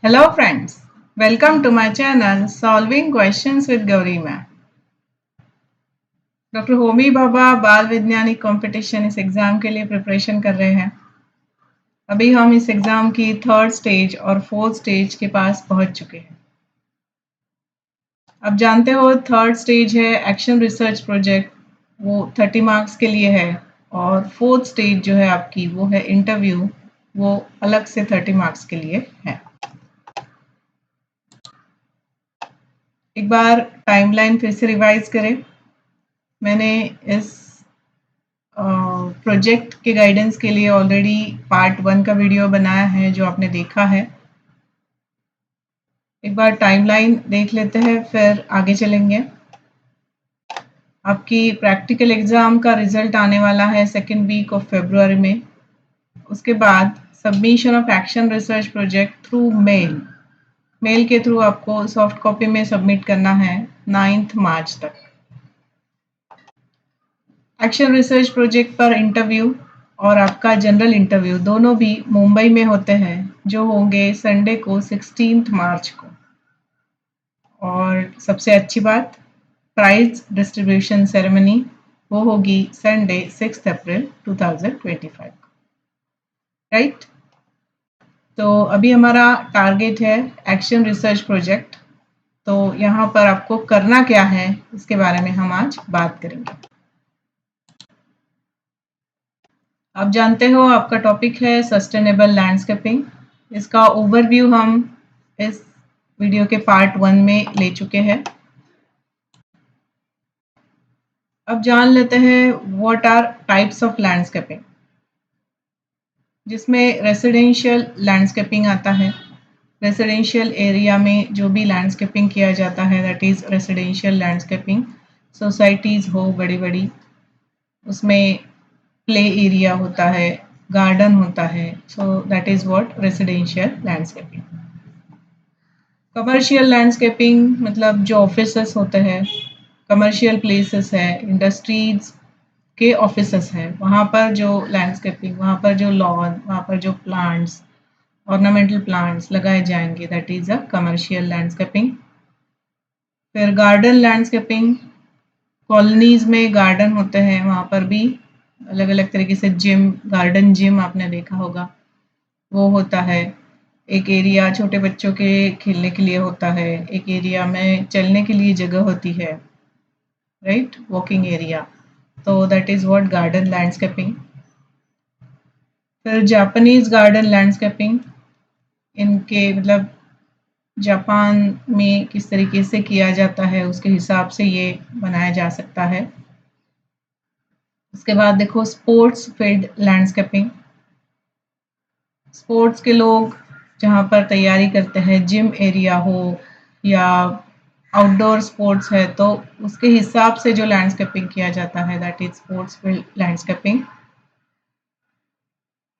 Hello friends, welcome to my channel Solving Questions with Gauri Ma'am. Doctor Homi Bhabha बाल वैज्ञानिक competition इस exam के लिए प्रिपरेशन कर रहे हैं। अभी हम इस एग्ज़ाम की थर्ड स्टेज और फोर्थ स्टेज के पास पहुंच चुके हैं। अब जानते हो थर्ड स्टेज है एक्शन रिसर्च प्रोजेक्ट, वो 30 मार्क्स के लिए है और फोर्थ स्टेज जो है आपकी वो है इंटरव्यू, वो अलग से 30 मार्क्स के लिए है। एक बार टाइमलाइन फिर से रिवाइज करें। मैंने इस प्रोजेक्ट के गाइडेंस के लिए ऑलरेडी पार्ट 1 का वीडियो बनाया है जो आपने देखा है। एक बार टाइमलाइन देख लेते हैं फिर आगे चलेंगे। आपकी प्रैक्टिकल एग्जाम का रिजल्ट आने वाला है सेकेंड वीक ऑफ फरवरी में। उसके बाद submission of action research project through mail के थ्रू आपको सॉफ्ट कॉपी में सबमिट करना है 9 मार्च तक। एक्शन रिसर्च प्रोजेक्ट पर इंटरव्यू और आपका जनरल इंटरव्यू दोनों भी मुंबई में होते हैं, जो होंगे संडे को 16 मार्च को। और सबसे अच्छी बात, प्राइज डिस्ट्रीब्यूशन सेरेमनी वो होगी संडे 6 अप्रैल 2025 को, राइट। तो अभी हमारा टारगेट है एक्शन रिसर्च प्रोजेक्ट। तो यहाँ पर आपको करना क्या है इसके बारे में हम आज बात करेंगे। आप जानते हो आपका टॉपिक है सस्टेनेबल लैंडस्केपिंग। इसका ओवरव्यू हम इस वीडियो के पार्ट 1 में ले चुके हैं। अब जान लेते हैं what are types of landscaping, जिसमें रेसिडेंशियल लैंडस्केपिंग आता है। रेसिडेंशियल एरिया में जो भी लैंडस्केपिंग किया जाता है that is residential landscaping. Societies हो बड़ी बड़ी, उसमें प्ले एरिया होता है, गार्डन होता है, so that is what residential landscaping. Commercial landscaping मतलब जो ऑफिसेस होते हैं, कमर्शियल प्लेसेस है, इंडस्ट्रीज के ऑफिसेस हैं, वहाँ पर जो लैंडस्केपिंग, वहाँ पर जो लॉन, वहाँ पर जो प्लांट्स, ऑर्नामेंटल प्लांट्स लगाए जाएंगे that is a commercial landscaping. फिर गार्डन लैंडस्केपिंग, कॉलोनीज में गार्डन होते हैं, वहाँ पर भी अलग अलग तरीके से जिम, गार्डन जिम आपने देखा होगा, वो होता है। एक एरिया छोटे बच्चों के खेलने के लिए होता है, एक एरिया में चलने के लिए जगह होती है, राइट, वॉकिंग एरिया। तो that is what garden landscaping. फिर जापानीज गार्डन लैंडस्केपिंग, इनके मतलब जापान में किस तरीके से किया जाता है उसके हिसाब से ये बनाया जा सकता है। उसके बाद देखो स्पोर्ट्स फील्ड लैंडस्केपिंग, स्पोर्ट्स के लोग जहाँ पर तैयारी करते हैं, जिम एरिया हो या आउटडोर स्पोर्ट्स है, तो उसके हिसाब से जो लैंडस्केपिंग किया जाता है that is sports field landscaping.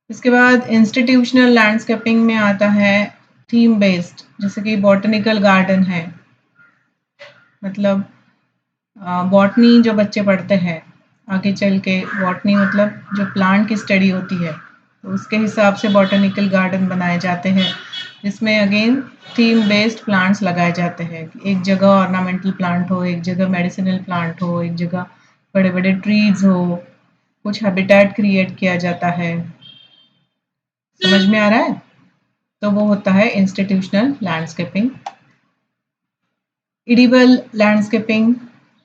इसके बाद इंस्टीट्यूशनल लैंडस्केपिंग में आता है थीम बेस्ड, जैसे कि बॉटनिकल गार्डन है, मतलब बॉटनी जो बच्चे पढ़ते हैं आगे चल के, बॉटनी मतलब जो प्लांट की स्टडी होती है, तो उसके हिसाब से बॉटनिकल गार्डन बनाए जाते हैं, जिसमें अगेन थीम बेस्ड प्लांट्स लगाए जाते हैं। एक जगह ऑर्नामेंटल प्लांट हो, एक जगह मेडिसिनल प्लांट हो, एक जगह बड़े बड़े ट्रीज हो, कुछ हैबिटेट क्रिएट किया जाता है। समझ में आ रहा है? तो वो होता है इंस्टीट्यूशनल लैंडस्केपिंग। एडिबल लैंडस्केपिंग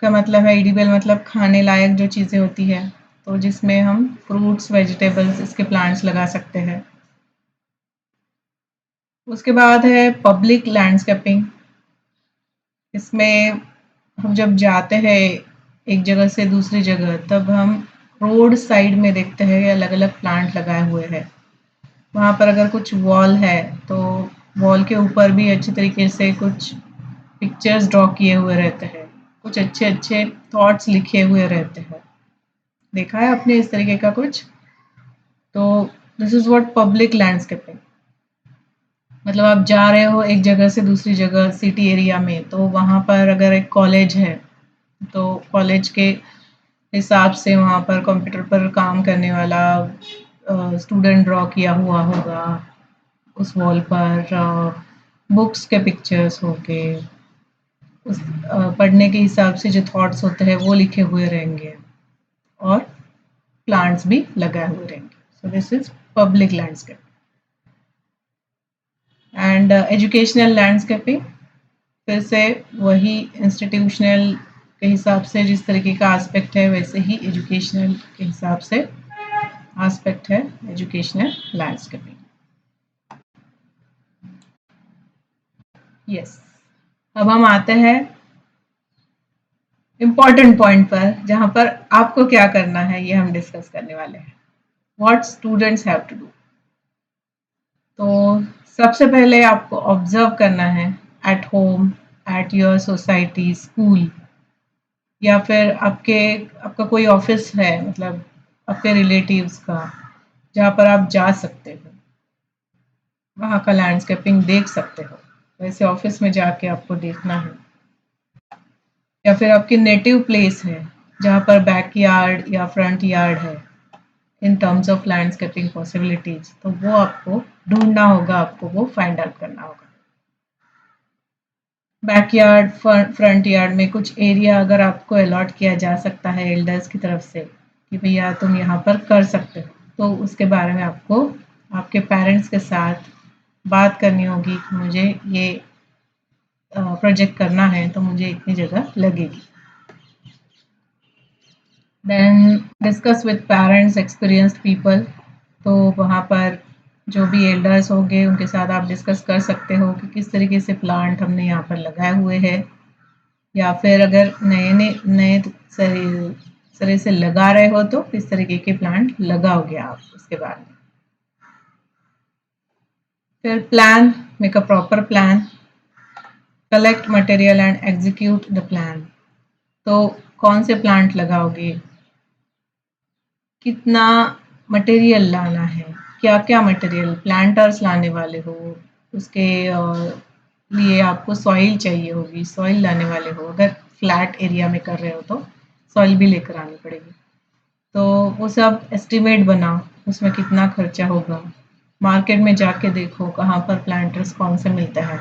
का मतलब है, एडिबल मतलब खाने लायक जो चीज़ें होती है, तो जिसमें हम फ्रूट्स, वेजिटेबल्स, इसके प्लांट्स लगा सकते हैं। उसके बाद है पब्लिक लैंडस्केपिंग। इसमें हम जब जाते हैं एक जगह से दूसरी जगह, तब हम रोड साइड में देखते हैं अलग अलग प्लांट लगाए हुए हैं। वहाँ पर अगर कुछ वॉल है तो वॉल के ऊपर भी अच्छे तरीके से कुछ पिक्चर्स ड्रॉ किए हुए रहते हैं, कुछ अच्छे अच्छे थॉट्स लिखे हुए रहते हैं। देखा है आपने इस तरीके का कुछ? तो this is what public landscaping, मतलब आप जा रहे हो एक जगह से दूसरी जगह सिटी एरिया में, तो वहाँ पर अगर एक कॉलेज है तो कॉलेज के हिसाब से वहाँ पर कंप्यूटर पर काम करने वाला स्टूडेंट ड्रॉ किया हुआ होगा उस वॉल पर। बुक्स के पिक्चर्स हो गए, उस पढ़ने के हिसाब से जो थॉट्स होते हैं वो लिखे हुए रहेंगे, और प्लांट्स भी लगाए हुए रहेंगे. So this is public landscape. And educational landscaping, फिर से वही इंस्टीट्यूशनल के हिसाब से जिस तरीके का एस्पेक्ट है वैसे ही एजुकेशनल के हिसाब से एस्पेक्ट है एजुकेशनल लैंडस्केपिंग. यस, अब हम आते हैं इम्पॉर्टेंट पॉइंट पर, जहां पर आपको क्या करना है ये हम डिस्कस करने वाले हैं. What students have to do. तो सबसे पहले आपको ऑब्जर्व करना है at home, at your society, school, या फिर आपका कोई ऑफिस है, मतलब आपके रिलेटिव्स का, जहाँ पर आप जा सकते हो, वहाँ का लैंडस्केपिंग देख सकते हो. वैसे ऑफिस में जाके आपको देखना है. या फिर आपकी नेटिव प्लेस है जहाँ पर बैकयार्ड या फ्रंट यार्ड है in terms of landscaping possibilities, तो वो आपको ढूंढना होगा, आपको वो फाइंड आउट करना होगा. बैकयार्ड, फ्रंट यार्ड में कुछ एरिया अगर आपको अलॉट किया जा सकता है एल्डर्स की तरफ से कि भैया तुम यहाँ पर कर सकते हो, तो उसके बारे में आपको आपके पेरेंट्स के साथ बात करनी होगी कि मुझे ये प्रोजेक्ट करना है तो मुझे इतनी जगह लगेगी. Then discuss with parents, experienced people. तो वहाँ पर जो भी एल्डर्स होंगे उनके साथ आप डिस्कस कर सकते हो कि किस तरीके से प्लांट हमने यहाँ पर लगाए हुए हैं, या फिर अगर नए सिरे से लगा रहे हो तो किस तरीके के प्लांट लगाओगे आप उसके बारे में. फिर plan, make a proper plan, collect material and execute the plan. तो कौन से प्लांट लगाओगे, कितना मटेरियल लाना है, क्या क्या मटेरियल, प्लांटर्स लाने वाले हो, उसके लिए आपको सॉइल चाहिए होगी, सॉइल लाने वाले हो, अगर फ्लैट एरिया में कर रहे हो तो सॉइल भी लेकर आनी पड़ेगी. तो वो सब एस्टिमेट बनाओ, उसमें कितना खर्चा होगा. मार्केट में जाके देखो कहाँ पर प्लांटर्स कौन से मिलते हैं.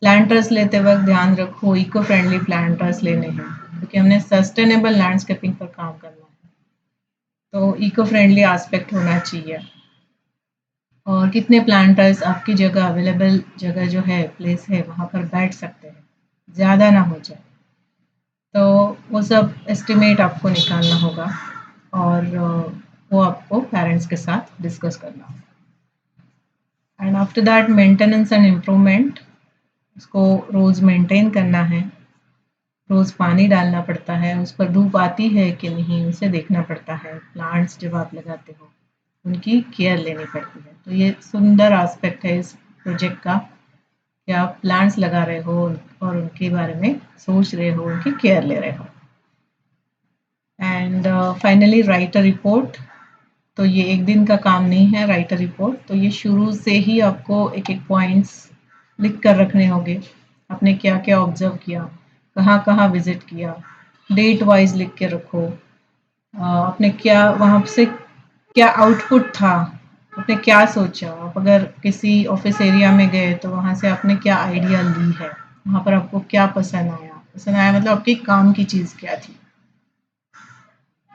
प्लांटर्स लेते वक्त ध्यान रखो इको फ्रेंडली प्लांटर्स लेने हैं, क्योंकि हमने सस्टेनेबल लैंडस्केपिंग पर काम करना है, तो इको फ्रेंडली एस्पेक्ट होना चाहिए. और कितने प्लांटर्स आपकी जगह, अवेलेबल जगह जो है, प्लेस है, वहाँ पर बैठ सकते हैं, ज़्यादा ना हो जाए. तो वो सब एस्टिमेट आपको निकालना होगा, और वो आपको पेरेंट्स के साथ डिस्कस करना होगा. And after that maintenance and improvement, उसको रोज़ मेंटेन करना है, रोज़ पानी डालना पड़ता है, उस पर धूप आती है कि नहीं उसे देखना पड़ता है. प्लांट्स जब आप लगाते हो उनकी केयर लेनी पड़ती है. तो ये सुंदर एस्पेक्ट है इस प्रोजेक्ट का कि आप प्लांट्स लगा रहे हो और उनके बारे में सोच रहे हो, उनकी केयर ले रहे हो. And finally right a report. तो ये एक दिन का काम नहीं है राइट अ रिपोर्ट, तो ये शुरू से ही आपको एक एक पॉइंट्स लिख कर रखने होंगे. आपने क्या क्या ऑब्जर्व किया, कहाँ कहाँ विजिट किया, डेट वाइज लिख के रखो. आपने क्या वहाँ से क्या आउटपुट था, आपने क्या सोचा, आप अगर किसी ऑफिस एरिया में गए तो वहाँ से आपने क्या आइडिया ली है, वहाँ पर आपको क्या पसंद आया मतलब आपकी काम की चीज़ क्या थी.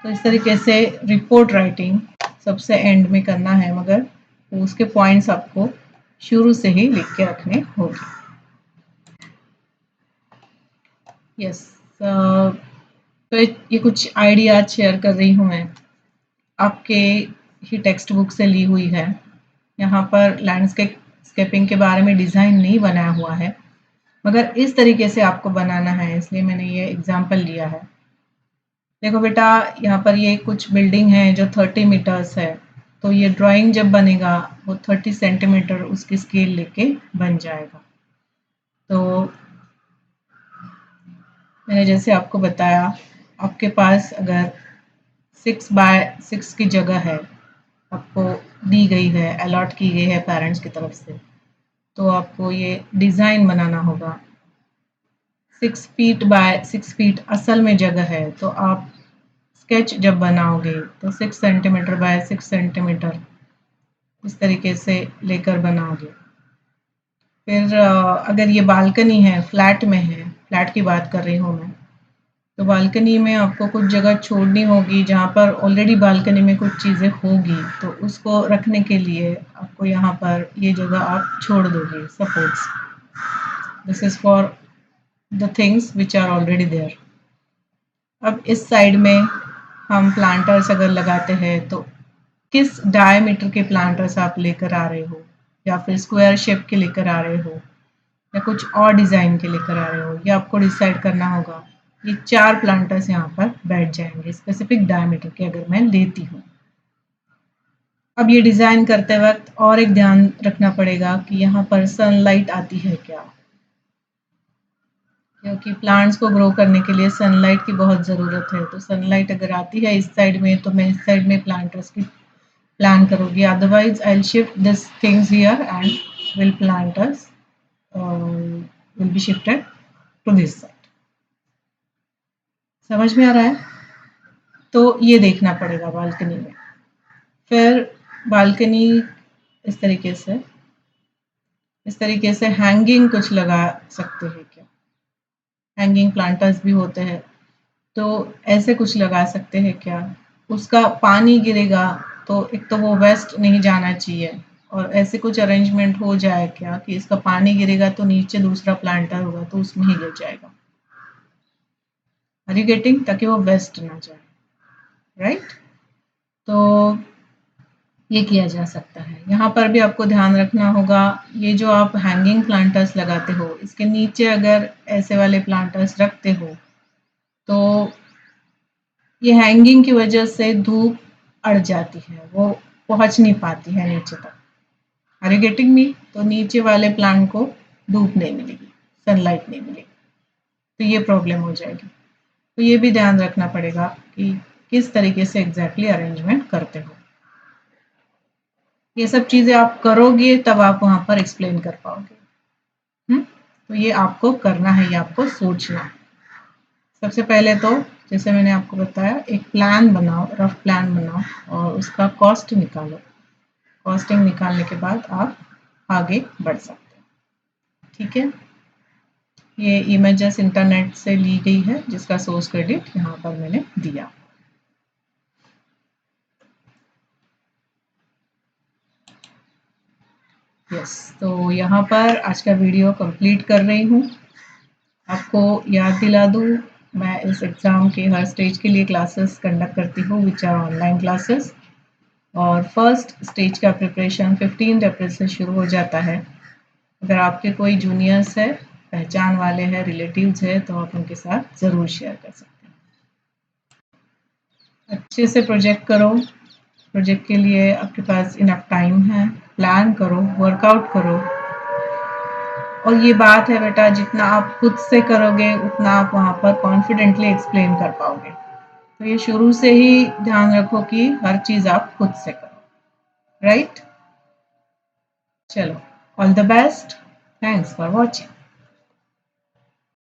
तो इस तरीके से रिपोर्ट राइटिंग सबसे एंड में करना है, मगर उसके पॉइंट्स आपको शुरू से ही लिख के रखने होंगे. यस, तो ये कुछ आइडिया शेयर कर रही हूँ मैं, आपके ही टेक्स्ट बुक से ली हुई है. यहाँ पर लैंडस्केपिंग के बारे में डिज़ाइन नहीं बनाया हुआ है, मगर इस तरीके से आपको बनाना है, इसलिए मैंने ये एग्जाम्पल लिया है. देखो बेटा, यहाँ पर ये कुछ बिल्डिंग है जो 30 मीटर्स है, तो ये ड्राइंग जब बनेगा वो 30 सेंटीमीटर उसकी स्केल लेके बन जाएगा. तो मैंने जैसे आपको बताया, आपके पास अगर 6x6 की जगह है, आपको दी गई है, अलॉट की गई है पेरेंट्स की तरफ से, तो आपको ये डिज़ाइन बनाना होगा. 6 फीट बाय 6 फीट असल में जगह है, तो आप स्केच जब बनाओगे तो 6 सेंटीमीटर बाय 6 सेंटीमीटर इस तरीके से लेकर बनाओगे. फिर अगर ये बालकनी है, फ्लैट में है, फ्लैट की बात कर रही हूँ मैं, तो बालकनी में आपको कुछ जगह छोड़नी होगी जहाँ पर ऑलरेडी बालकनी में कुछ चीज़ें होगी, तो उसको रखने के लिए आपको यहाँ पर ये जगह आप छोड़ दोगे। Suppose this is for the things which are already there. अब इस साइड में हम प्लांटर्स अगर लगाते हैं तो किस डायमीटर के प्लांटर्स आप लेकर आ रहे हो, या फिर स्क्वायर शेप के लेकर आ रहे हो, या कुछ और डिज़ाइन के लेकर आ रहे हो, ये आपको डिसाइड करना होगा। ये 4 प्लांटर्स यहाँ पर बैठ जाएंगे स्पेसिफिक डायमीटर के अगर मैं लेती हूँ। अब ये डिज़ाइन करते वक्त और एक ध्यान रखना पड़ेगा कि यहाँ पर सनलाइट आती है क्या, क्योंकि प्लांट्स को ग्रो करने के लिए सनलाइट की बहुत ज़रूरत है। तो सनलाइट अगर आती है इस साइड में तो मैं इस साइड में प्लांटर्स की प्लान करूँगी, otherwise I will shift this things here and will planters will be shifted to this side. समझ में आ रहा है? तो ये देखना पड़ेगा बालकनी में। फिर बालकनी इस तरीके से हैंगिंग कुछ लगा सकते हैं क्या? हैंगिंग प्लांटर्स भी होते हैं, तो ऐसे कुछ लगा सकते हैं क्या? उसका पानी गिरेगा तो एक तो वो वेस्ट नहीं जाना चाहिए, और ऐसे कुछ अरेंजमेंट हो जाए क्या कि इसका पानी गिरेगा तो नीचे दूसरा प्लांटर होगा तो उसमें ही गिर जाएगा। Are you getting? ताकि वो वेस्ट ना जाए, राइट? तो ये किया जा सकता है। यहाँ पर भी आपको ध्यान रखना होगा, ये जो आप हैंगिंग प्लांटर्स लगाते हो इसके नीचे अगर ऐसे वाले प्लांटर्स रखते हो तो ये हैंगिंग की वजह से धूप अड़ जाती है, वो पहुंच नहीं पाती है नीचे तक। Are you getting me? तो नीचे वाले प्लांट को धूप नहीं मिलेगी, सनलाइट नहीं मिलेगी, तो ये प्रॉब्लम हो जाएगी। तो ये भी ध्यान रखना पड़ेगा कि किस तरीके से एग्जैक्टली अरेंजमेंट करते हो। ये सब चीज़ें आप करोगे तब आप वहाँ पर एक्सप्लेन कर पाओगे। तो ये आपको करना है, ये आपको सोचना है। सबसे पहले तो जैसे मैंने आपको बताया, एक प्लान बनाओ, रफ प्लान बनाओ और उसका कॉस्ट निकालो। कॉस्टिंग निकालने के बाद आप आगे बढ़ सकते हो। ठीक है? ये इमेजेस इंटरनेट से ली गई है जिसका सोर्स क्रेडिट यहाँ पर मैंने दिया। यस, तो यहाँ पर आज का वीडियो कंप्लीट कर रही हूँ। आपको याद दिला दूँ, मैं इस एग्ज़ाम के हर स्टेज के लिए क्लासेस कंडक्ट करती हूँ विच आर ऑनलाइन क्लासेस, और फर्स्ट स्टेज का प्रिपरेशन 15 अप्रैल से शुरू हो जाता है। अगर आपके कोई जूनियर्स है, पहचान वाले हैं, रिलेटिव्स है, तो आप उनके साथ ज़रूर शेयर कर सकते हैं। अच्छे से प्रोजेक्ट करो, प्रोजेक्ट के लिए आपके पास इनफ टाइम है, प्लान करो, वर्कआउट करो। और ये बात है बेटा, जितना आप खुद से करोगे उतना आप वहाँ पर कॉन्फिडेंटली एक्सप्लेन कर पाओगे। तो ये शुरू से ही ध्यान रखो कि हर चीज़ आप खुद से करो, राइट? चलो, all the best, thanks for watching.